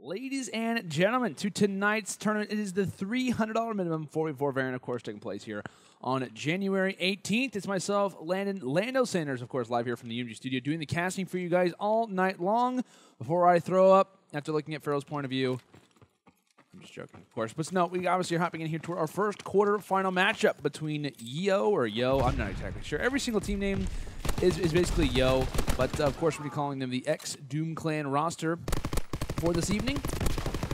Ladies and gentlemen, to tonight's tournament, it is the $300 minimum 4v4 variant, of course, taking place here on January 18th. It's myself, Lando Sanders, of course, live here from the UMG studio, doing the casting for you guys all night long. Before I throw up, after looking at Fero's point of view, I'm just joking, of course. But no, we obviously are hopping in here to our first quarterfinal matchup between Yo, I'm not exactly sure. Every single team name is basically Yo, but of course we'll be calling them the X-Doom Clan roster for this evening,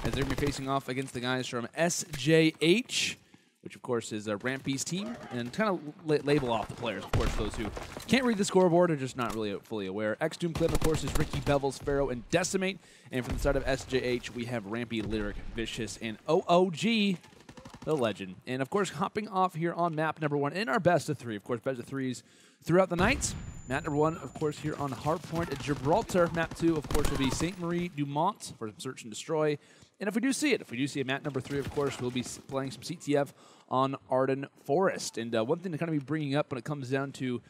as they're going to be facing off against the guys from SJH, which of course is Rampy's team, and kind of label off the players, of course, those who can't read the scoreboard are just not really fully aware. X-Doom Clan, of course, is Ricky, Bevils, Fero, and Decimate, and from the side of SJH, we have Rampy, Lyric, Vicious, and OogTheLegend. And of course, hopping off here on map number 1 in our best of 3, of course, best of 3s throughout the night. Map number 1, of course, here on Hardpoint at Gibraltar. Map 2, of course, will be St. Marie Dumont for Search and Destroy. And if we do see a map number 3, of course, we'll be playing some CTF on Arden Forest. And one thing to kind of be bringing up when it comes down to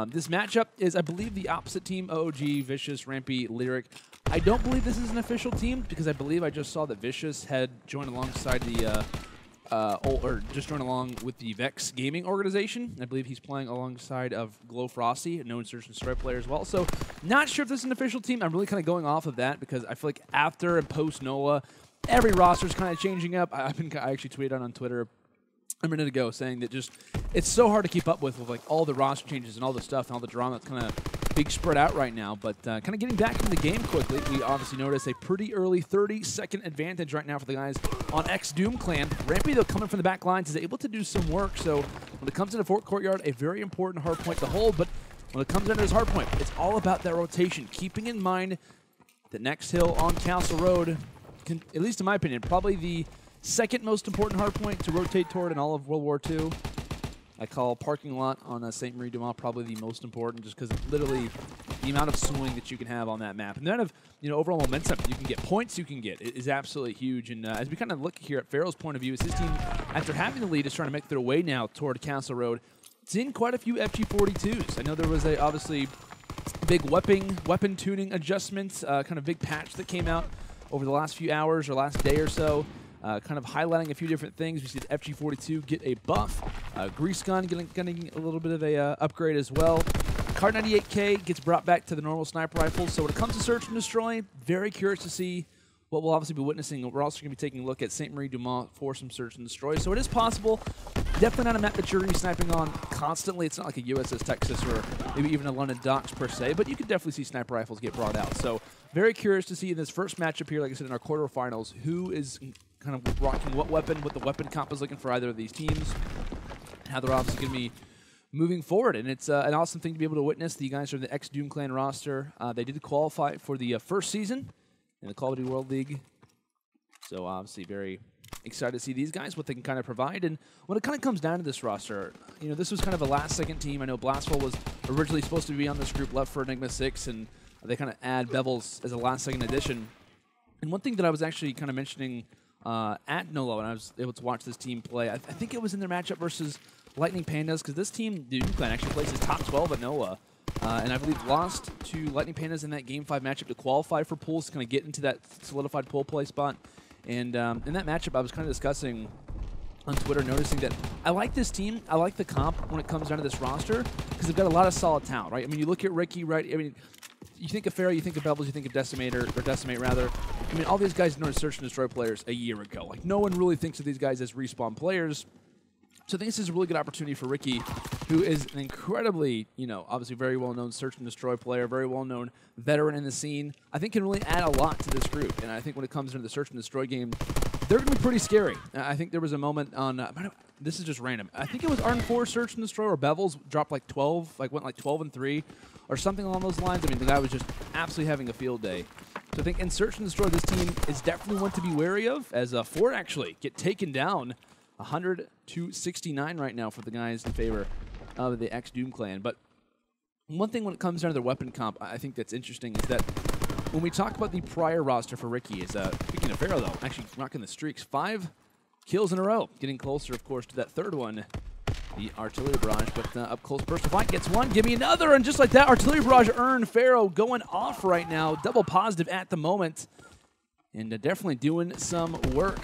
this matchup is, I believe, the opposite team, OG, Vicious, Rampy, Lyric. I don't believe this is an official team, because I believe I just saw that Vicious had joined alongside the just joined along with the Vex Gaming organization. I believe he's playing alongside of Glow Frosty, a known Search and Destroy player as well. So not sure if this is an official team. I'm really kind of going off of that because I feel like after and post NOLA, every roster is kind of changing up. I actually tweeted on Twitter a minute ago saying that just it's so hard to keep up with like all the roster changes and all the stuff and all the drama that's kind of big spread out right now. But kind of getting back into the game quickly, we obviously notice a pretty early 30-second advantage right now for the guys on X-Doom Clan. Rampy, though, coming from the back lines, is able to do some work. So when it comes into Fort Courtyard, a very important hard point to hold. But when it comes into this hard point, it's all about that rotation, keeping in mind that next hill on Castle Road, at least in my opinion, probably the second most important hard point to rotate toward in all of World War II. I call parking lot on St. Marie Dumont probably the most important, just because literally the amount of swing that you can have on that map and the amount of overall momentum you can get, points you can get, is absolutely huge. And as we kind of look here at Fero's point of view, is his team, after having the lead, is trying to make their way now toward Castle Road. It's in quite a few FG42s. I know there was a obviously big weapon tuning adjustments, kind of big patch that came out over the last few hours or last day or so. Kind of highlighting a few different things. We see the FG42 get a buff. Grease Gun getting a little bit of a upgrade as well. Kar 98K gets brought back to the normal sniper rifles. So when it comes to Search and Destroy, very curious to see what we'll obviously be witnessing. We're also going to be taking a look at St. Marie Dumont for some Search and Destroy. So it is possible. Definitely not a map that you're going to be sniping on constantly. It's not like a USS Texas or maybe even a London Docks per se, but you could definitely see sniper rifles get brought out. So very curious to see in this first matchup here, like I said, in our quarterfinals, who is kind of rocking what weapon, what the weapon comp is looking for either of these teams, how they're obviously going to be moving forward. And it's an awesome thing to be able to witness. The guys from the X-Doom Clan roster, they did qualify for the first season in the Call of Duty World League. So obviously very excited to see these guys, what they can kind of provide. And when it kind of comes down to this roster, this was kind of a last-second team. I know Blastful was originally supposed to be on this group, left for Enigma 6, and they kind of add Bevils as a last-second addition. And one thing that I was actually kind of mentioning at NOLA when I was able to watch this team play, I think it was in their matchup versus Lightning Pandas, because this team, the Doom Clan, actually places top 12 at NOLA. And I believe lost to Lightning Pandas in that Game 5 matchup to qualify for pools, to kind of get into that solidified pool play spot. And in that matchup, I was kind of discussing on Twitter, noticing that I like this team. I like the comp when it comes down to this roster, because they've got a lot of solid talent, right? I mean, you look at Ricky, right? I mean, you think of Fero, you think of Bevils, you think of Decimate, or Decimate, rather. I mean, all these guys know Search and Destroy players a year ago. Like, no one really thinks of these guys as respawn players. So I think this is a really good opportunity for Ricky, who is an incredibly, obviously very well-known Search and Destroy player, very well-known veteran in the scene. I think can really add a lot to this group. And I think when it comes into the Search and Destroy game, they're going to be pretty scary. I think there was a moment on, this is just random. I think it was Arden 4 Search and Destroy, or Bevils dropped like 12, went like 12-3, or something along those lines. I mean, the guy was just absolutely having a field day. So I think in Search and Destroy, this team is definitely one to be wary of, as Ford actually get taken down 100 to 69 right now for the guys in favor of the X-Doom Clan. But one thing when it comes down to their weapon comp, I think that's interesting is that when we talk about the prior roster for Ricky, is speaking of Fero, though, actually rocking the streaks, 5 kills in a row, getting closer, of course, to that third one, the artillery barrage. But up close personal fight, gets one, give me another, and just like that, artillery barrage earned. Fero going off right now, double positive at the moment. And definitely doing some work.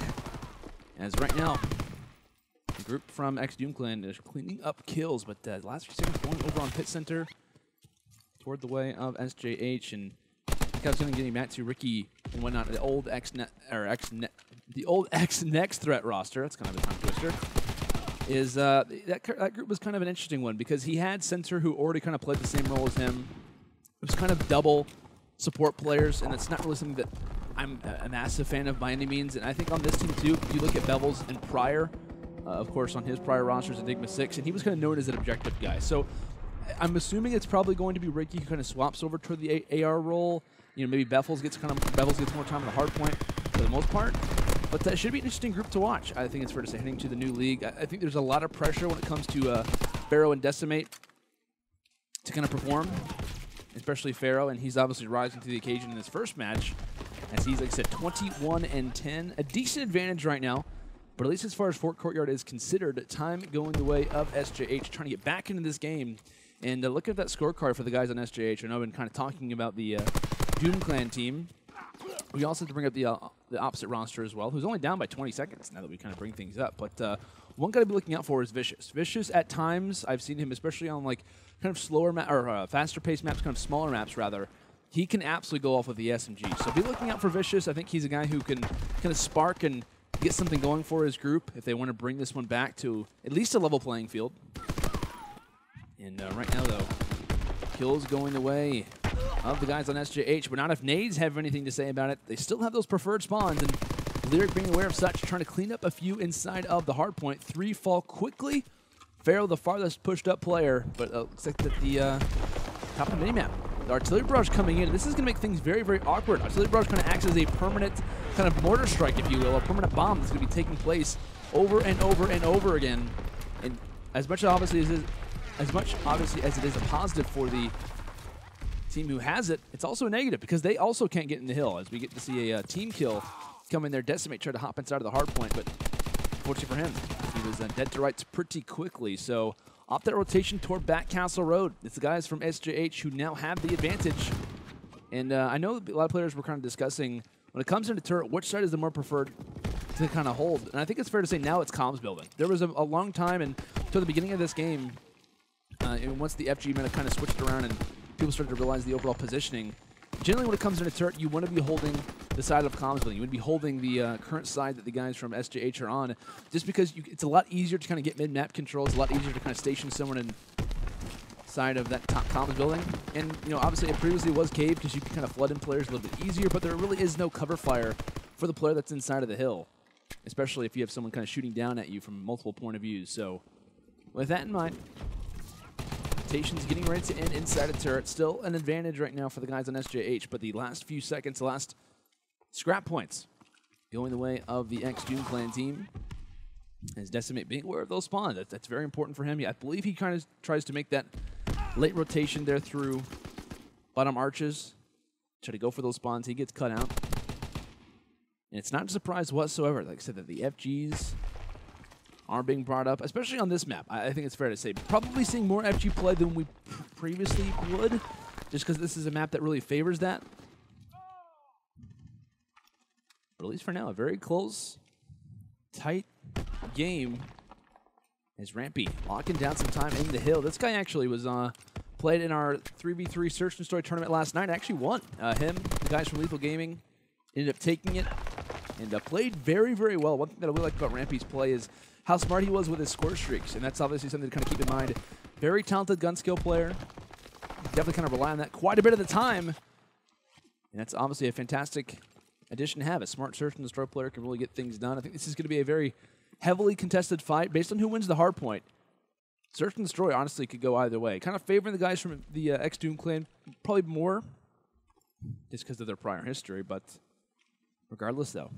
As right now, the group from Doom Clan is cleaning up kills, but the last few seconds going over on Pit Center toward the way of SJH. And I think I was going to get back to Ricky and whatnot, the old X Next Threat roster. That's kind of a tongue twister. Is that group was kind of an interesting one because he had Center who already kind of played the same role as him. It was kind of double support players, and it's not really something that I'm a massive fan of by any means. And I think on this team too, if you look at Bevils and prior, of course on his prior rosters, Enigma 6, and he was kind of known as an objective guy. So I'm assuming it's probably going to be Ricky who kind of swaps over toward the AR role. You know, maybe Bevils gets more time on the hard point for the most part. But that should be an interesting group to watch. I think it's fair to say heading to the new league. I think there's a lot of pressure when it comes to Fero and Decimate to kind of perform, especially Fero, and he's obviously rising to the occasion in his first match, as he's, like I said, 21-10, a decent advantage right now. But at least as far as Fort Courtyard is considered, time going the way of SJH, trying to get back into this game. And look at that scorecard for the guys on SJH. I know I've been kind of talking about the Doom Clan team. We also have to bring up the opposite roster as well, who's only down by 20 seconds now that we kind of bring things up. But one guy to be looking out for is Vicious. Vicious, at times, I've seen him, especially on like kind of slower or faster-paced maps, kind of smaller maps rather. He can absolutely go off with the SMG. So be looking out for Vicious. I think he's a guy who can kind of spark and get something going for his group if they want to bring this one back to at least a level playing field. And right now, though, kills going the way of the guys on SJH, but not if nades have anything to say about it. They still have those preferred spawns, and Lyric being aware of such, trying to clean up a few inside of the hard point. 3 fall quickly. Fero, the farthest pushed up player, but looks like that the top of the minimap. The artillery barrage coming in. This is going to make things very, very awkward. Artillery barrage kind of acts as a permanent kind of mortar strike, if you will, a permanent bomb that's going to be taking place over and over and over again. And as much obviously as it is a positive for the team who has it, it's also a negative because they also can't get in the hill, as we get to see a team kill come in there. Decimate tried to hop inside of the hard point, but fortunately for him, he was dead to rights pretty quickly. So off that rotation toward Back Castle Road. It's the guys from SJH who now have the advantage. And I know a lot of players were kind of discussing, when it comes into turret, which side is the more preferred to kind of hold. And I think it's fair to say now it's comms building. There was a long time until the beginning of this game, and once the FG meta kind of switched around and people started to realize the overall positioning, generally when it comes into turret, you want to be holding the side of comms building. You would be holding the current side that the guys from SJH are on, just because it's a lot easier to kind of get mid-map control. It's a lot easier to kind of station someone inside of that top comms building. And, you know, obviously it previously was cave because you can kind of flood in players a little bit easier, but there really is no cover fire for the player that's inside of the hill, especially if you have someone kind of shooting down at you from multiple point of views. So with that in mind, rotation's getting ready to end inside of turret. Still an advantage right now for the guys on SJH, but the last few seconds, the last scrap points going the way of the Doom Clan team. As Decimate being aware of those spawns, that's very important for him. Yeah, I believe he kind of tries to make that late rotation there through bottom arches, try to go for those spawns. He gets cut out. And it's not a surprise whatsoever, like I said, that the FGs are being brought up, especially on this map. I think it's fair to say probably seeing more FG play than we previously would, just because this is a map that really favors that. But at least for now, a very close, tight game as Rampy locking down some time in the hill. This guy actually was played in our 3v3 Search and Destroy tournament last night. Actually won. The guys from Lethal Gaming, ended up taking it and played very, very well. One thing that I really like about Rampy's play is how smart he was with his score streaks, and that's obviously something to kind of keep in mind. Very talented gun skill player. Definitely kind of rely on that quite a bit of the time, and that's obviously a fantastic addition to have. A smart Search and Destroy player can really get things done. I think this is going to be a very heavily contested fight based on who wins the hard point. Search and Destroy honestly could go either way. Kind of favoring the guys from the Doom Clan probably more just because of their prior history, but regardless though,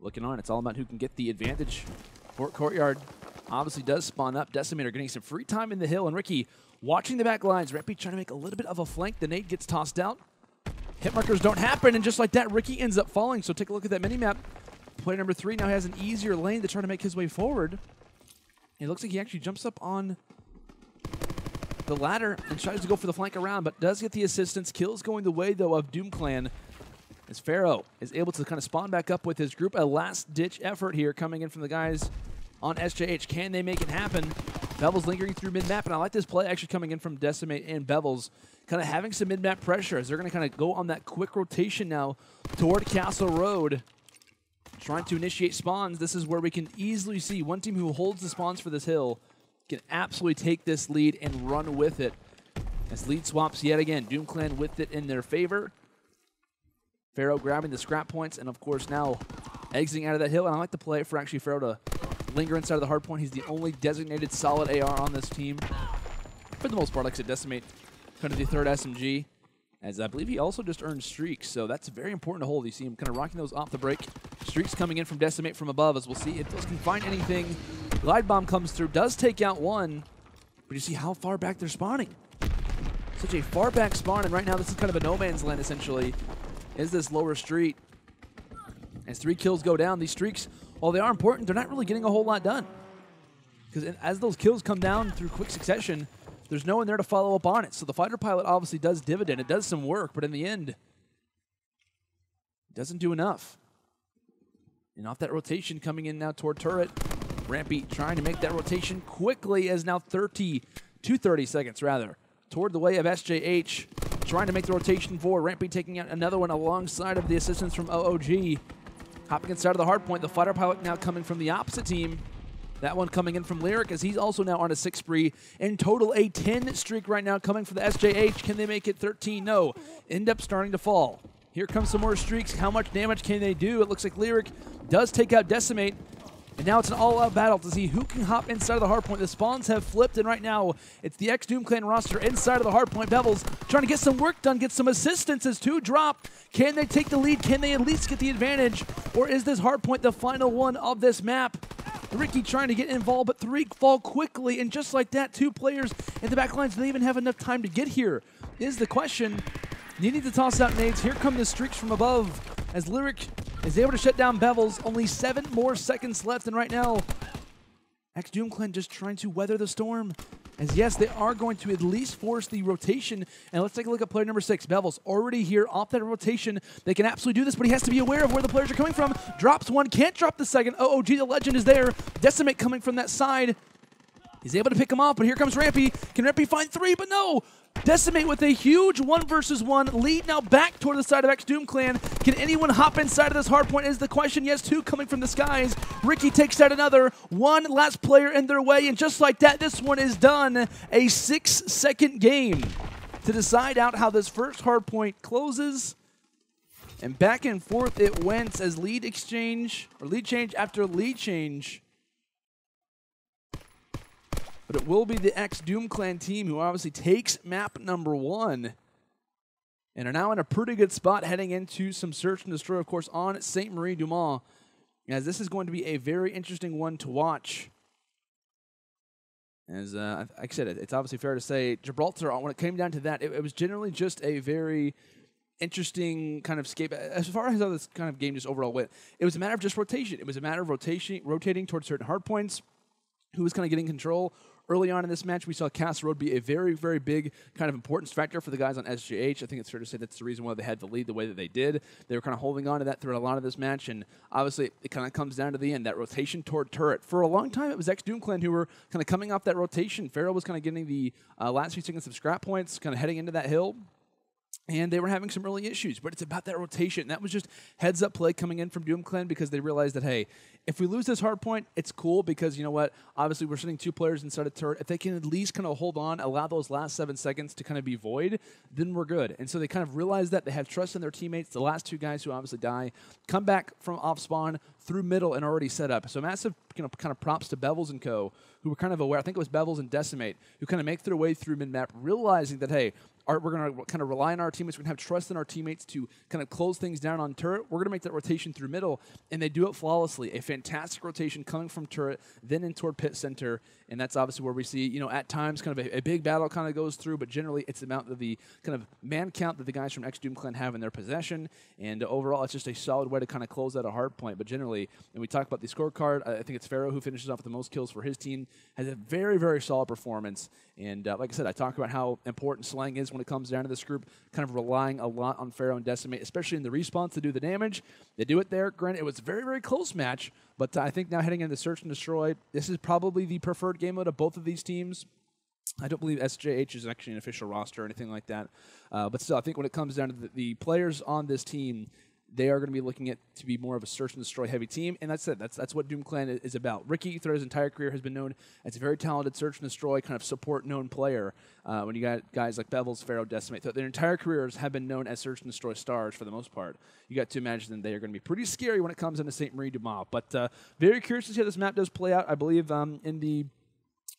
looking on, it's all about who can get the advantage. Fort Courtyard obviously does spawn up. Decimate are getting some free time in the hill, and Ricky watching the back lines. Rampy trying to make a little bit of a flank. The nade gets tossed out. Hit markers don't happen, and just like that, Ricky ends up falling. So take a look at that minimap. Player number 3 now has an easier lane to try to make his way forward. It looks like he actually jumps up on the ladder and tries to go for the flank around, but does get the assistance. Kills going the way, though, of Doom Clan. as Fero is able to kind of spawn back up with his group. A last-ditch effort here coming in from the guys on SJH. Can they make it happen? Bevils lingering through mid-map, and I like this play actually coming in from Decimate and Bevils, kind of having some mid-map pressure as they're going to kind of go on that quick rotation now toward Castle Road, trying to initiate spawns. This is where we can easily see one team who holds the spawns for this hill can absolutely take this lead and run with it. As lead swaps yet again, DoomClan with it in their favor. Fero grabbing the scrap points, and of course now exiting out of that hill. And I like the play for actually Fero to linger inside of the hard point. He's the only designated solid AR on this team. For the most part, like I said, Decimate kind of the third SMG, as I believe he also just earned streaks, so that's very important to hold. You see him kind of rocking those off the break. Streaks coming in from Decimate from above, as we'll see if those can find anything. Glide Bomb comes through, does take out one, but you see how far back they're spawning. Such a far back spawn, and right now this is kind of a no man's land, essentially, is this lower street. As 3 kills go down, these streaks, while they are important, they're not really getting a whole lot done. Because as those kills come down through quick succession, there's no one there to follow up on it. So the fighter pilot obviously does dividend. It does some work, but in the end, it doesn't do enough. And off that rotation coming in now toward turret, Rampy trying to make that rotation quickly as now 30 seconds rather, toward the way of SJH, trying to make the rotation forward. Rampy taking out another one alongside of the assistance from OOG. Hopping inside of the hard point, the fighter pilot now coming from the opposite team. That one coming in from Lyric, as he's also now on a 6 spree. In total, a 10 streak right now coming for the SJH. Can they make it 13? No. End up starting to fall. Here comes some more streaks. How much damage can they do? It looks like Lyric does take out Decimate. And now it's an all-out battle to see who can hop inside of the hardpoint. The spawns have flipped, and right now it's the ex-DoomClan roster inside of the hardpoint. Bevils trying to get some work done, get some assistance as 2 drop. Can they take the lead? Can they at least get the advantage? Or is this hardpoint the final one of this map? Ricky trying to get involved, but 3 fall quickly, and just like that, 2 players in the back lines, do they even have enough time to get here? Is the question. You need to toss out nades. Here come the streaks from above as Lyric is able to shut down Bevils. Only 7 more seconds left, and right now, ex-DoomClan just trying to weather the storm. As yes, they are going to at least force the rotation. And let's take a look at player number 6. Bevils already here off that rotation. They can absolutely do this, but he has to be aware of where the players are coming from. Drops one, can't drop the second. OogTheLegend is there. Decimate coming from that side. He's able to pick him off, but here comes Rampy. Can Rampy find 3? But no! Decimate with a huge 1 versus 1 lead now back toward the side of ex-DoomClan. Can anyone hop inside of this hardpoint is the question. Yes, 2 coming from the skies. Ricky takes out another. 1 last player in their way, and just like that, this one is done. A 6-second game to decide out how this first hardpoint closes. And back and forth it went as lead change after lead change. But it will be the ex-DoomClan team who obviously takes map number 1 and are now in a pretty good spot heading into some search and destroy, of course, on St. Marie du Mans, as this is going to be a very interesting one to watch. As like I said, it's obviously fair to say Gibraltar, when it came down to that, it was generally just a very interesting kind of scape. As far as how this kind of game just overall went, it was a matter of just rotation. It was a matter of rotating towards certain hard points, who was kind of getting control. Early on in this match, we saw Castle Road be a very, very big kind of importance factor for the guys on SJH. I think it's fair to say that's the reason why they had the lead the way that they did. They were kind of holding on to that throughout a lot of this match, and obviously it kind of comes down to the end, that rotation toward turret. For a long time, it was ex-DoomClan who were kind of coming off that rotation. Fero was kind of getting the last few seconds of scrap points, kind of heading into that hill. And they were having some early issues, but it's about that rotation. That was just heads-up play coming in from DoomClan because they realized that, hey, if we lose this hard point, it's cool because, you know what, obviously we're sitting 2 players inside a turret. If they can at least kind of hold on, allow those last 7 seconds to kind of be void, then we're good. And so they kind of realized that. They have trust in their teammates. The last 2 guys who obviously die come back from off-spawn through middle and already set up. So massive kind of props to Bevils and co, who were kind of aware. I think it was Bevils and Decimate, who kind of make their way through mid-map, realizing that, hey, we're going to kind of rely on our teammates. We're going to have trust in our teammates to kind of close things down on turret. We're going to make that rotation through middle, and they do it flawlessly. A fantastic rotation coming from turret, then in toward pit center, and that's obviously where we see, you know, at times kind of a big battle kind of goes through, but generally it's about the kind of man count that the guys from ex-DoomClan have in their possession, and overall it's just a solid way to kind of close out a hard point. But generally, when we talk about the scorecard, I think It's Fero who finishes off with the most kills for his team. Has a very, very solid performance. And like I said, I talk about how important Slang is when it comes down to this group, kind of relying a lot on Fero and Decimate, especially in the respawn to do the damage. They do it there. Granted, it was a very, very close match, but I think now heading into Search and Destroy, this is probably the preferred game mode of both of these teams. I don't believe SJH is actually an official roster or anything like that. But still, I think when it comes down to the players on this team, they are going to be looking at to be more of a search and destroy heavy team, and that's it. That's what Doom Clan is about. Ricky, throughout his entire career, has been known as a very talented search and destroy kind of support known player. When you got guys like Bevils, Fero, Decimate, their entire careers have been known as search and destroy stars for the most part. You got to imagine that they are going to be pretty scary when it comes into St. Marie Dumas. But very curious to see how this map does play out. I believe in the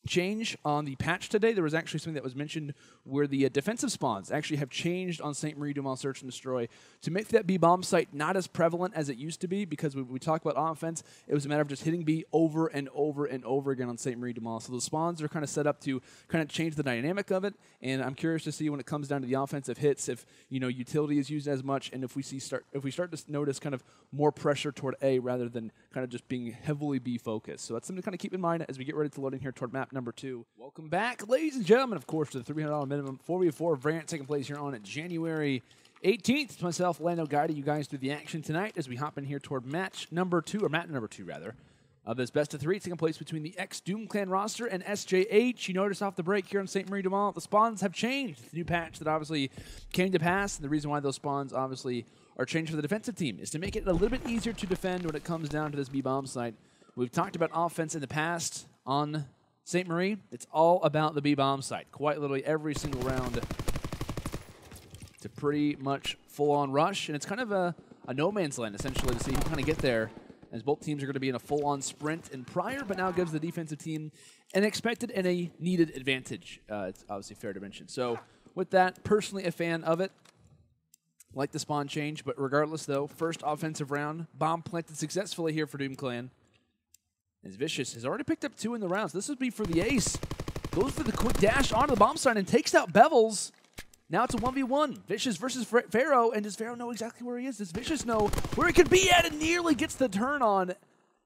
change on the patch today, there was actually something that was mentioned where the defensive spawns actually have changed on St. Marie Dumas Search and Destroy to make that B bomb site not as prevalent as it used to be, because when we talk about offense, it was a matter of just hitting B over and over and over again on St. Marie Dumas. So the spawns are kind of set up to kind of change the dynamic of it, and I'm curious to see when it comes down to the offensive hits if utility is used as much, and if we start to notice kind of more pressure toward A rather than kind of just being heavily B focused. So that's something to kind of keep in mind as we get ready to load in here toward map number 2. Welcome back, ladies and gentlemen, of course, to the $300 minimum 4v4 variant taking place here on January 18th. It's myself, Lando, guiding you guys through the action tonight as we hop in here toward match number 2, or map number 2, rather, of this best of 3 taking place between the ex-Doom Clan roster and SJH. You notice off the break here on St. Marie Dumas, the spawns have changed. The new patch that obviously came to pass, and the reason why those spawns obviously are changed for the defensive team is to make it a little bit easier to defend when it comes down to this B-bomb site. We've talked about offense in the past on St. Marie. It's all about the B-bomb site. Quite literally every single round. It's a pretty much full-on rush, and it's kind of a no man's land, essentially, to see who kind of get there, as both teams are going to be in a full-on sprint and prior, but now gives the defensive team an expected and a needed advantage. It's obviously fair to mention. So with that, personally a fan of it. Like the spawn change, but regardless, though, first offensive round, bomb planted successfully here for Doom Clan. As Vicious has already picked up 2 in the rounds. This would be for the ace. Goes for the quick dash onto the bomb site and takes out Bevils. Now it's a 1v1. Vicious versus Fero, and does Fero know exactly where he is? Does Vicious know where he could be at? And nearly gets the turn on.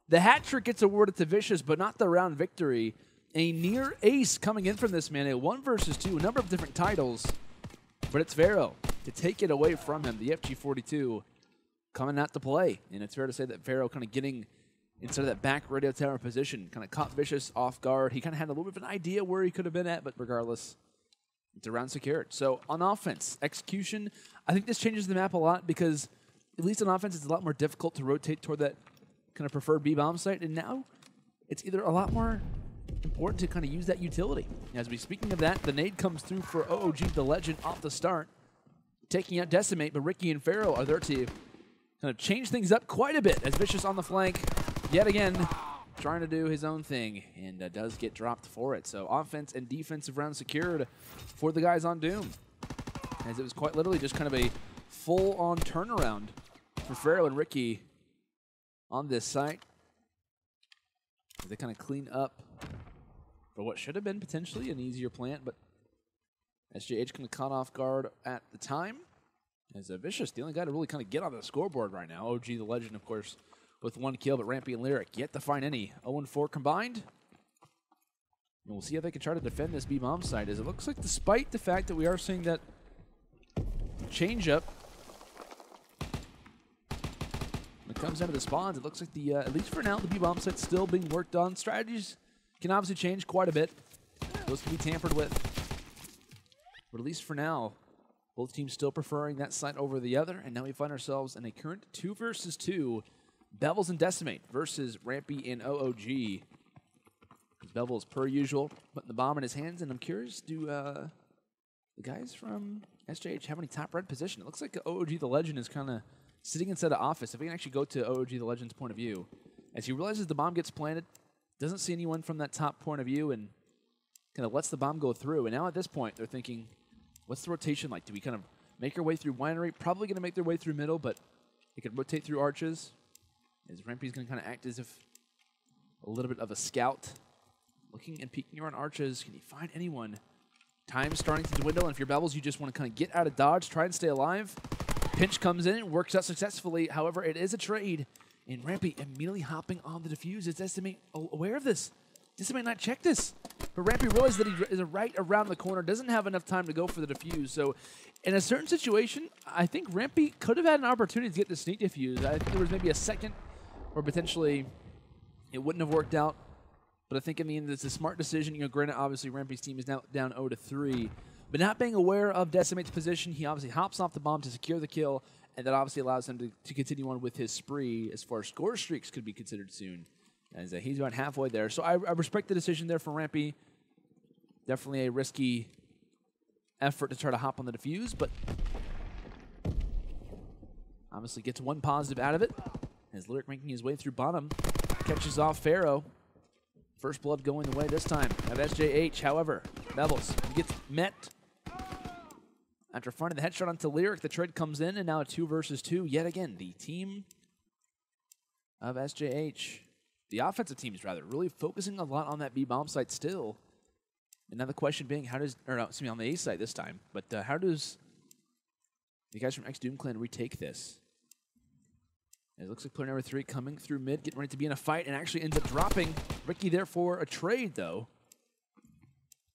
The hat trick gets awarded to Vicious, but not the round victory. A near ace coming in from this man. A 1 versus 2, a number of different titles. But it's Fero to take it away from him. The FG42 coming out to play. And it's fair to say that Fero kind of getting instead of that back radio tower position, kind of caught Vicious off guard. He kind of had a little bit of an idea where he could have been at, but regardless, it's a round secured. So on offense, execution, I think this changes the map a lot because at least on offense, it's a lot more difficult to rotate toward that kind of preferred B-bomb site. And now it's either a lot more important to kind of use that utility. As we speaking of that, the nade comes through for OogTheLegend off the start, taking out Decimate, but Ricky and Fero are there to kind of change things up quite a bit as Vicious on the flank, yet again, trying to do his own thing, and does get dropped for it. So offense and defensive round secured for the guys on Doom, as it was quite literally just kind of a full-on turnaround for Fero and Ricky on this site. They kind of clean up for what should have been potentially an easier plant, but SJH kind of caught off guard at the time. As Vicious, the only guy to really kind of get on the scoreboard right now. OogTheLegend, of course, with 1 kill, but Rampy and Lyric yet to find any. 0-4 combined. And we'll see how they can try to defend this B-bomb site, as it looks like despite the fact that we are seeing that change-up, when it comes down to the spawns, it looks like the at least for now, the B-bomb site's still being worked on. Strategies can obviously change quite a bit. Those can be tampered with. But at least for now, both teams still preferring that site over the other, and now we find ourselves in a current 2 versus 2. Bevils and Decimate versus Rampy and OOG. Bevils, per usual, putting the bomb in his hands, and I'm curious, do the guys from SJH have any top red position? It looks like OogTheLegend is kind of sitting inside the office. If we can actually go to OogTheLegend's point of view, as he realizes the bomb gets planted, doesn't see anyone from that top point of view, and kind of lets the bomb go through. And now at this point, they're thinking, what's the rotation like? Do we kind of make our way through winery? Probably going to make their way through middle, but they could rotate through arches. As Rampy's going to kind of act as if a little bit of a scout. Looking and peeking around arches. Can he find anyone? Time starting to dwindle, and if you're Bevils, you just want to kind of get out of dodge, try and stay alive. Pinch comes in, works out successfully. However, it is a trade, And Rampy immediately hopping on the defuse. Is Decimate aware of this? Decimate not check this. But Rampy realized that he is right around the corner, doesn't have enough time to go for the defuse. So in a certain situation, I think Rampy could have had an opportunity to get the sneak defuse. I think there was maybe a second where potentially it wouldn't have worked out. But I think in the end, it's a smart decision. You know, granted, obviously, Rampy's team is now down 0-3. But not being aware of Decimate's position, he obviously hops off the bomb to secure the kill, and that obviously allows him to continue on with his spree as far as score streaks could be considered soon. As he's about halfway there. So I respect the decision there for Rampy. Definitely a risky effort to try to hop on the defuse, but obviously gets one positive out of it. As Lyric making his way through bottom, catches off Fero. First blood going the way this time of SJH. However, Bevils gets met after finding the headshot onto Lyric. The trade comes in, and now a 2 versus 2. Yet again, the team of SJH, the offensive teams rather, really focusing a lot on that B bomb site still. And now the question being, how does, or no, excuse me, on the A site this time, but how does the guys from X Doom Clan retake this? It looks like player number 3 coming through mid, getting ready to be in a fight, and actually ends up dropping Ricky there for a trade, though.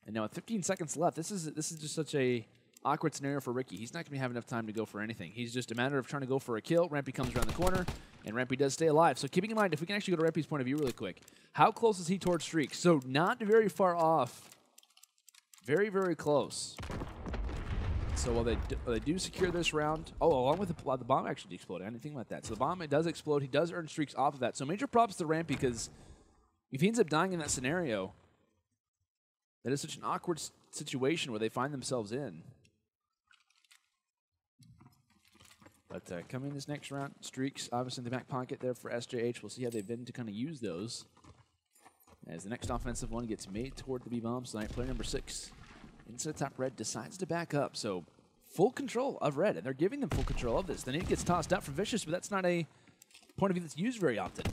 And now with 15 seconds left, this is just such a awkward scenario for Ricky. He's not going to have enough time to go for anything. He's just a matter of trying to go for a kill. Rampy comes around the corner, and Rampy does stay alive. So keeping in mind, if we can actually go to Rampy's point of view really quick, how close is he towards streaks? So not very far off. Very, very close. So while they do secure this round, along with the bomb actually exploded. I didn't think about that. So the bomb, it does explode. He does earn streaks off of that. So major props to Rampy, because if he ends up dying in that scenario, that is such an awkward situation where they find themselves in. But coming this next round, streaks obviously in the back pocket there for SJH. We'll see how they've been to kind of use those. As the next offensive one gets made toward the B-bomb site, player number 6 into the top red decides to back up. So full control of red, and they're giving them full control of this. The nade gets tossed out from Vicious, but that's not a point of view that's used very often.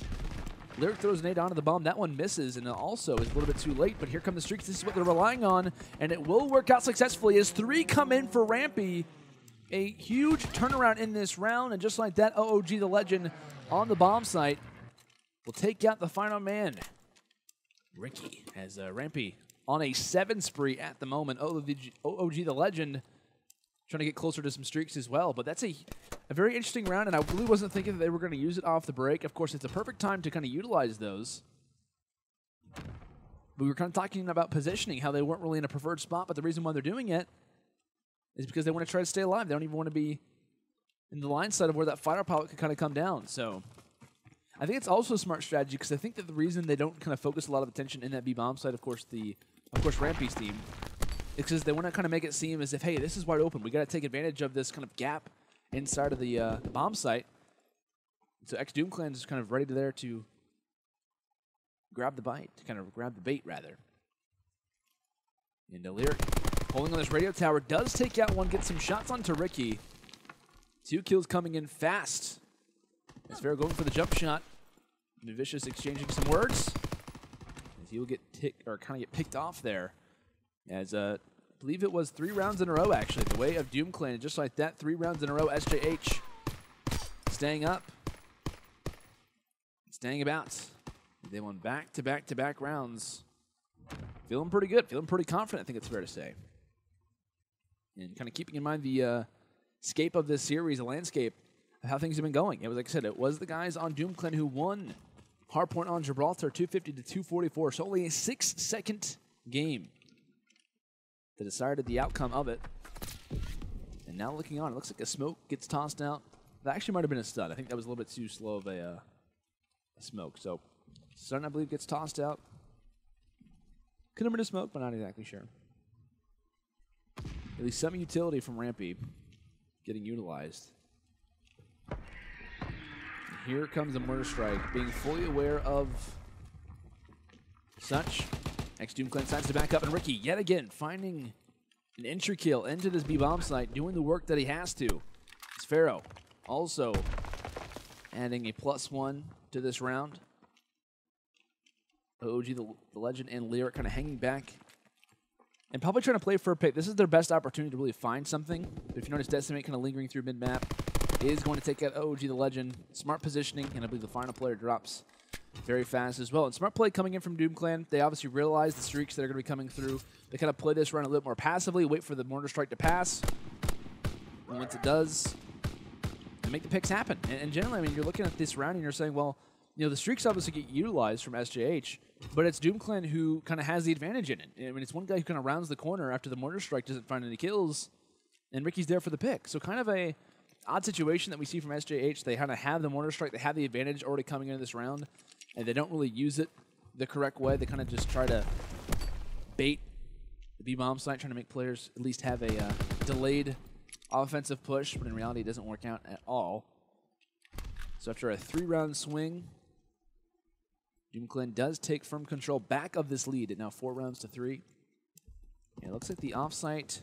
Lyric throws a nade onto the bomb. That one misses, and also is a little bit too late, but here come the streaks. This is what they're relying on, and it will work out successfully as 3 come in for Rampy. A huge turnaround in this round, and just like that, OogTheLegend on the bomb site will take out the final man. Ricky has Rampy on a 7 spree at the moment. OogTheLegend trying to get closer to some streaks as well. But that's a very interesting round, and I really wasn't thinking that they were going to use it off the break. Of course, it's a perfect time to kind of utilize those. We were kind of talking about positioning, how they weren't really in a preferred spot, but the reason why they're doing it is because they want to try to stay alive. They don't even want to be in the line side of where that fighter pilot could kind of come down. So I think it's also a smart strategy, because I think that the reason they don't kind of focus a lot of attention in that B-bomb side, of course, Rampy's team, is because they want to kind of make it seem as if, hey, this is wide open. We got to take advantage of this kind of gap inside of the bomb site. So X Doom Clan is kind of ready there to grab the bite, to kind of grab the bait, rather. And Lyric holding on this radio tower does take out one, gets some shots onto Ricky. 2 kills coming in fast. As Fero going for the jump shot. And Vicious exchanging some words. As he will get picked off there. As I believe it was 3 rounds in a row, actually, the way of Doom Clan. And just like that, 3 rounds in a row, SJH staying up. Staying about. They won back-to-back-to-back rounds. Feeling pretty good, feeling pretty confident, I think it's fair to say. And kind of keeping in mind the scape of this series, the landscape of how things have been going. It was, like I said, it was the guys on Doom Clan who won Hardpoint on Gibraltar, 250 to 244. So only a 6-second game that decided the outcome of it. And now looking on, it looks like a smoke gets tossed out. That actually might have been a stun. I think that was a little bit too slow of a smoke. So stun, I believe, gets tossed out. Could have been a smoke, but not exactly sure. At least some utility from Rampy getting utilized. And here comes a murder strike, being fully aware of such. X Doom Clan decides to back up, and Ricky yet again finding an entry kill into this B-bomb site, doing the work that he has to. It's Fero also adding a +1 to this round. OogTheLegend and Lyric kind of hanging back and probably trying to play for a pick. This is their best opportunity to really find something. But if you notice, Decimate kind of lingering through mid-map. is going to take out OogTheLegend. Smart positioning, and I believe the final player drops very fast as well. And smart play coming in from DoomClan. They obviously realize the streaks that are going to be coming through. They kind of play this round a little more passively, wait for the mortar strike to pass. And once it does, they make the picks happen. And generally, I mean, you're looking at this round and you're saying, well, you know, the streaks obviously get utilized from SJH, but it's DoomClan who kind of has the advantage in it. I mean, it's one guy who kind of rounds the corner after the mortar strike doesn't find any kills, and Ricky's there for the pick. So kind of a odd situation that we see from SJH. They kind of have the mortar strike. They have the advantage already coming into this round, and they don't really use it the correct way. They kind of just try to bait the B-bomb site, trying to make players at least have a delayed offensive push, but in reality it doesn't work out at all. So after a 3-round swing, DoomClan does take firm control back of this lead at now 4 rounds to 3. And it looks like the offsite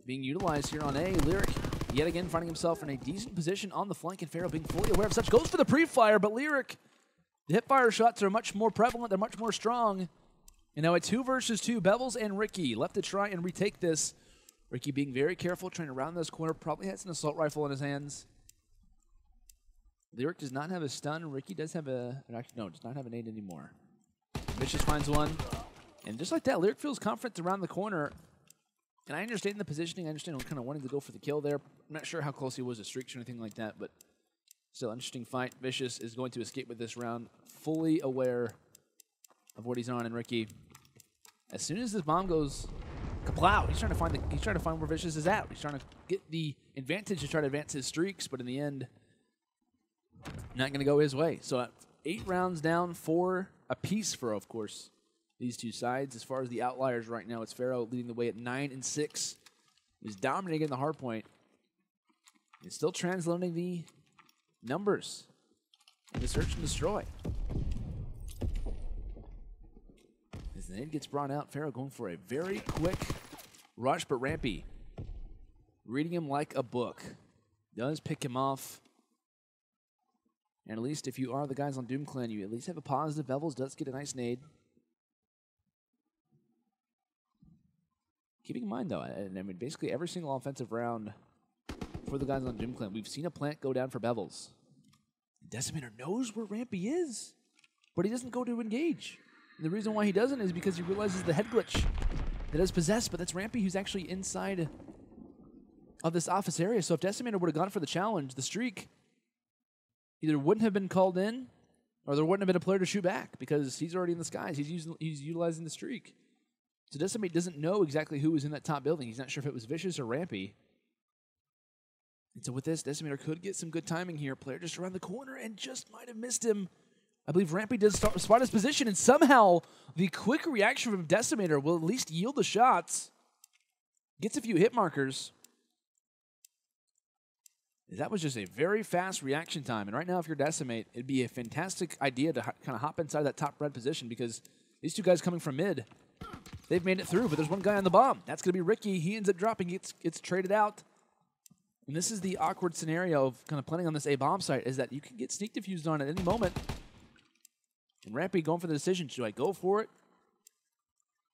being utilized here on A. Lyric yet again finding himself in a decent position on the flank, and Fero being fully aware of such. Goes for the pre-fire, but Lyric, the hip-fire shots are much more prevalent. They're much more strong. And now a 2 versus 2, Bevils and Ricky left to try and retake this. Ricky being very careful, trying to round this corner. Probably has an assault rifle in his hands. Lyric does not have a stun. Ricky does have a... Actually, no, does not have an 8 anymore. Vicious finds one. And just like that, Lyric feels confident around the corner. And I understand the positioning. I understand kind of wanting to go for the kill there. I'm not sure how close he was to streaks or anything like that, but still interesting fight. Vicious is going to escape with this round, fully aware of what he's on. And Ricky, as soon as this bomb goes kaplow, he's trying to find where Vicious is at. He's trying to get the advantage to try to advance his streaks, but in the end, not going to go his way. So 8 rounds down, 4 apiece for, of course, these two sides. As far as the outliers right now, it's Fero leading the way at 9 and 6. He's dominating in the hard point. He's still translating the numbers in the search and destroy. As the nade gets brought out, Fero going for a very quick rush, but Rampy reading him like a book. Does pick him off. And at least if you are the guys on DoomClan, you at least have a positive. Bevils does get a nice nade. Keeping in mind, though, I mean, basically every single offensive round for the guys on DoomClan, we've seen a plant go down for Bevils. Decimator knows where Rampy is, but he doesn't go to engage. And the reason why he doesn't is because he realizes the head glitch that is possessed, but that's Rampy who's actually inside of this office area. So if Decimator would have gone for the challenge, the streak either wouldn't have been called in, or there wouldn't have been a player to shoot back because he's already in the skies. He's utilizing the streak. So Decimate doesn't know exactly who was in that top building. He's not sure if it was Vicious or Rampy. And so with this, Decimator could get some good timing here. Player just around the corner and just might have missed him. I believe Rampy does spot his position, and somehow the quick reaction from Decimator will at least yield the shots. Gets a few hit markers. That was just a very fast reaction time. And right now, if you're Decimate, it'd be a fantastic idea to kind of hop inside that top red position because these two guys coming from mid, they've made it through, but there's one guy on the bomb. That's going to be Ricky. He ends up dropping, gets traded out. And this is the awkward scenario of kind of planning on this A bomb site, is that you can get sneak diffused on at any moment. And Rampy going for the decision. Do I go for it?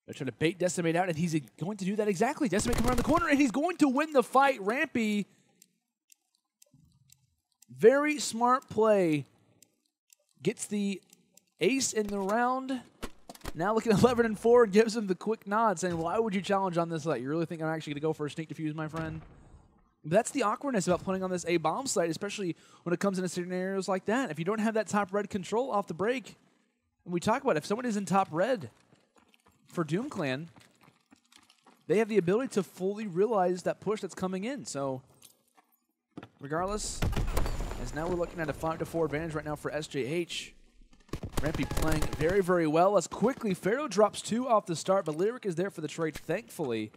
They're trying to bait Decimate out, and he's going to do that exactly. Decimate coming around the corner, and he's going to win the fight. Rampy, very smart play. Gets the ace in the round. Now looking at 11 and 4 and gives him the quick nod, saying, why would you challenge on this site? You really think I'm actually going to go for a sneak defuse, my friend? But that's the awkwardness about playing on this A bomb site, especially when it comes into scenarios like that. If you don't have that top red control off the break, and we talk about it, if someone is in top red for DoomClan, they have the ability to fully realize that push that's coming in. So regardless, as now we're looking at a 5-4 advantage right now for SJH. Rampy playing very, very well. As quickly, Fero drops 2 off the start, but Lyric is there for the trade, thankfully.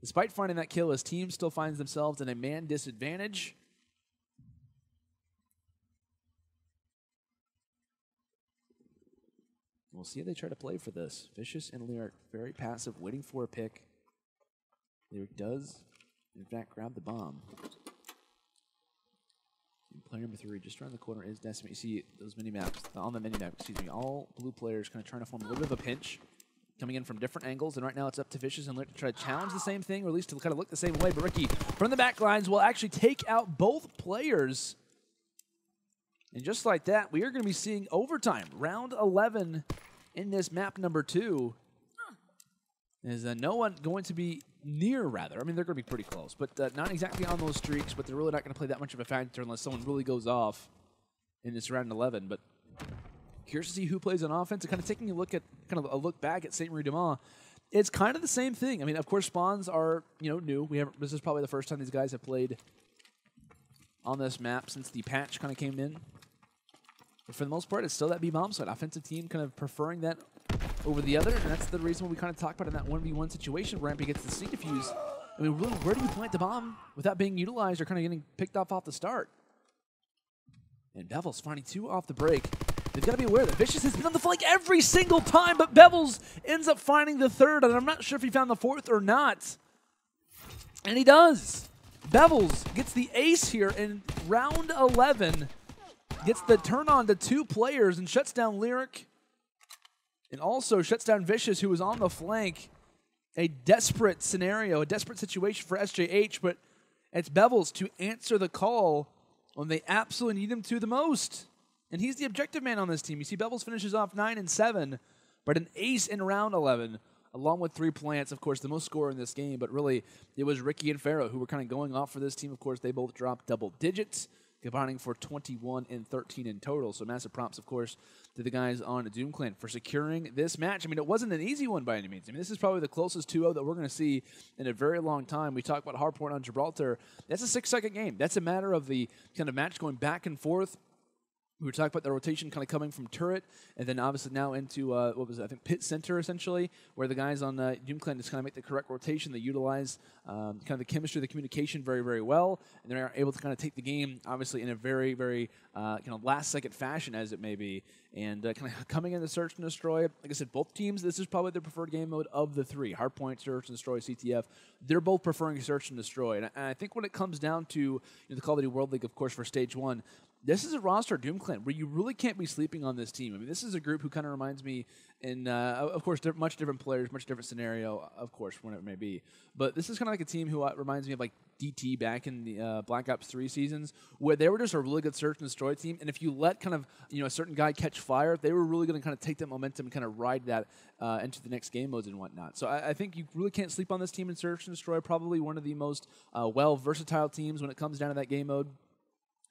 Despite finding that kill, his team still finds themselves in a man disadvantage. We'll see how they try to play for this. Vicious and Lyric very passive, waiting for a pick. Lyric does, in fact, grab the bomb. And player number 3, just around the corner, is Decimate. You see those mini-maps, on the mini-map, excuse me, all blue players kind of trying to form a little bit of a pinch. coming in from different angles, and right now it's up to Vicious and Lyric to try to challenge the same thing, or at least to kind of look the same way. But Ricky, from the back lines, will actually take out both players. And just like that, we are going to be seeing overtime. Round 11 in this map number 2. Is no one going to be near, rather. I mean, they're going to be pretty close, but not exactly on those streaks, but they're really not going to play that much of a factor unless someone really goes off in this round 11. But curious to see who plays on offense, and kind of taking a look at a look back at St. Marie du Mans. It's kind of the same thing. I mean, of course, spawns are new. This is probably the first time these guys have played on this map since the patch kind of came in. But for the most part, it's still that B-bomb side. Offensive team kind of preferring that over the other, and that's the reason we kind of talked about in that 1v1 situation where Rampy gets the sneak defuse. I mean, really, where do you plant the bomb without being utilized or kind of getting picked off the start? And Bevils finding 2 off the break. They've got to be aware that Vicious has been on the flank every single time, but Bevils ends up finding the 3rd, and I'm not sure if he found the 4th or not. And he does. Bevils gets the ace here in round 11. Gets the turn on to 2 players and shuts down Lyric. And also shuts down Vicious, who was on the flank. A desperate scenario, a desperate situation for SJH, but it's Bevils to answer the call when they absolutely need him to the most. And he's the objective man on this team. You see Bevils finishes off 9-7, but an ace in round 11, along with 3 plants, of course, the most scorer in this game. But really, it was Ricky and Fero who were kind of going off for this team. Of course, they both dropped double digits, combining for 21 and 13 in total. So massive props, of course, to the guys on Doom Clan for securing this match. I mean, it wasn't an easy one by any means. I mean, this is probably the closest 2-0 that we're going to see in a very long time. We talk about hardpoint on Gibraltar. That's a 6-second game. That's a matter of the kind of match going back and forth. We were talking about the rotation kind of coming from turret, and then obviously now into, what was it, I think pit center, essentially, where the guys on Doom Clan just kind of make the correct rotation. They utilize kind of the chemistry, the communication very, very well, and they're able to kind of take the game, obviously, in a very, very kind of last-second fashion, as it may be, and kind of coming in the search and destroy. Like I said, both teams, this is probably their preferred game mode of the 3. Hardpoint, search and destroy, CTF. They're both preferring search and destroy, and I think when it comes down to the Call of Duty World League, of course, for Stage 1, this is a roster, Doom Clan, where you really can't be sleeping on this team. I mean, this is a group who kind of reminds me, in, of course, much different players, much different scenario, of course, when it may be. But this is kind of like a team who reminds me of like DT back in the Black Ops 3 seasons, where they were just a really good search and destroy team. And if you let kind of a certain guy catch fire, they were really going to kind of take that momentum and kind of ride that into the next game modes and whatnot. So I think you really can't sleep on this team in search and destroy. Probably one of the most versatile teams when it comes down to that game mode.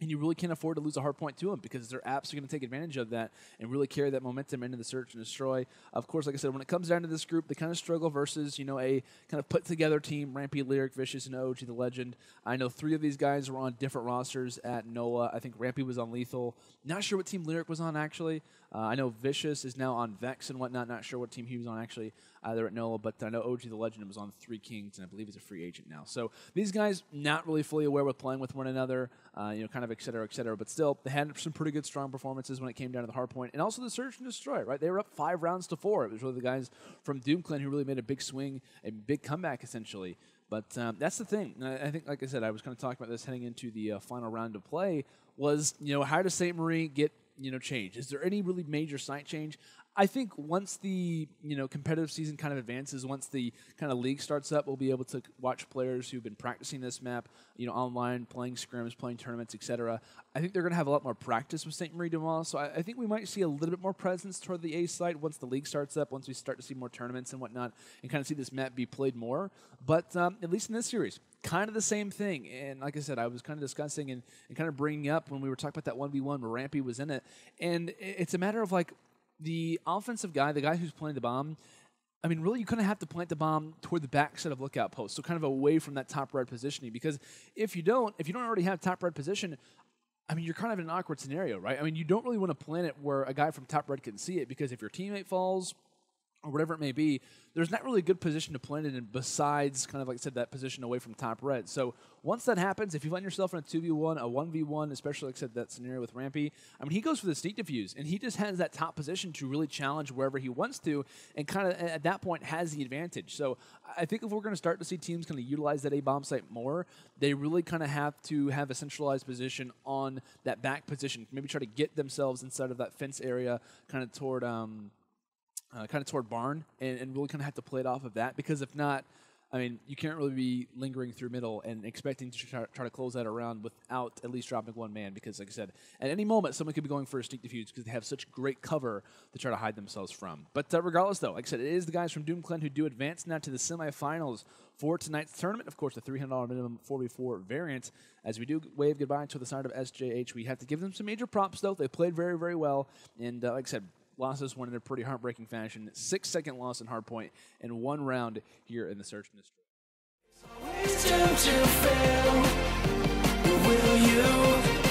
And you really can't afford to lose a hard point to them because they're absolutely going to take advantage of that and really carry that momentum into the search and destroy. Of course, like I said, when it comes down to this group, they kind of struggle versus, a kind of put-together team, Rampy, Lyric, Vicious, and OogTheLegend. I know 3 of these guys were on different rosters at NOLA. I think Rampy was on Lethal. Not sure what team Lyric was on, actually. I know Vicious is now on Vex and whatnot. Not sure what team he was on, actually, either at NOLA. But I know OogTheLegend was on 3 Kings, and I believe he's a free agent now. So these guys not really fully aware with playing with one another, kind of et cetera, et cetera. But still, they had some pretty good, strong performances when it came down to the hard point. And also the search and destroy, right? They were up 5 rounds to 4. It was really the guys from Doom Clan who really made a big swing, a big comeback, essentially. But that's the thing. And I think, like I said, I was kind of talking about this heading into the final round of play was, how does St. Marie get change? Is there any really major site change? I think once the competitive season kind of advances, once the kind of league starts up, we'll be able to watch players who've been practicing this map, online, playing scrims, playing tournaments, etc. I think they're going to have a lot more practice with St. Marie du Mans, so I think we might see a little bit more presence toward the A side once the league starts up, once we start to see more tournaments and whatnot, and kind of see this map be played more. But at least in this series, kind of the same thing. And like I said, I was kind of discussing and kind of bringing up when we were talking about that 1v1 where Rampy was in it, and it's a matter of like, the offensive guy, the guy who's planting the bomb, I mean, really, you kind of have to plant the bomb toward the back set of lookout posts, so kind of away from that top red positioning. Because if you don't already have top red position, I mean, you're kind of in an awkward scenario, right? I mean, you don't really want to plant it where a guy from top red can see it, because if your teammate falls or whatever it may be, there's not really a good position to plant it in besides, kind of like I said, that position away from top red. So once that happens, if you find yourself in a 2v1, a 1v1, especially like I said, that scenario with Rampy, I mean, he goes for the sneak defuse, and he just has that top position to really challenge wherever he wants to, and kind of at that point has the advantage. So I think if we're going to start to see teams kind of utilize that A-bomb site more, they really kind of have to have a centralized position on that back position, maybe try to get themselves inside of that fence area, kind of toward kind of toward barn and really kind of have to play it off of that, because if not, I mean, you can't really be lingering through middle and expecting to try to close that around without at least dropping one man, because, like I said, at any moment, someone could be going for a sneak defuse because they have such great cover to try to hide themselves from. But regardless, though, like I said, it is the guys from Doom Clan who do advance now to the semifinals for tonight's tournament. Of course, the $300 minimum 4v4 variant. As we do wave goodbye to the side of SJH, we have to give them some major props, though. They played very, very well, and like I said, lost this one in a pretty heartbreaking fashion. 6-second loss in hardpoint in 1 round here in the Search and Destroy. Will you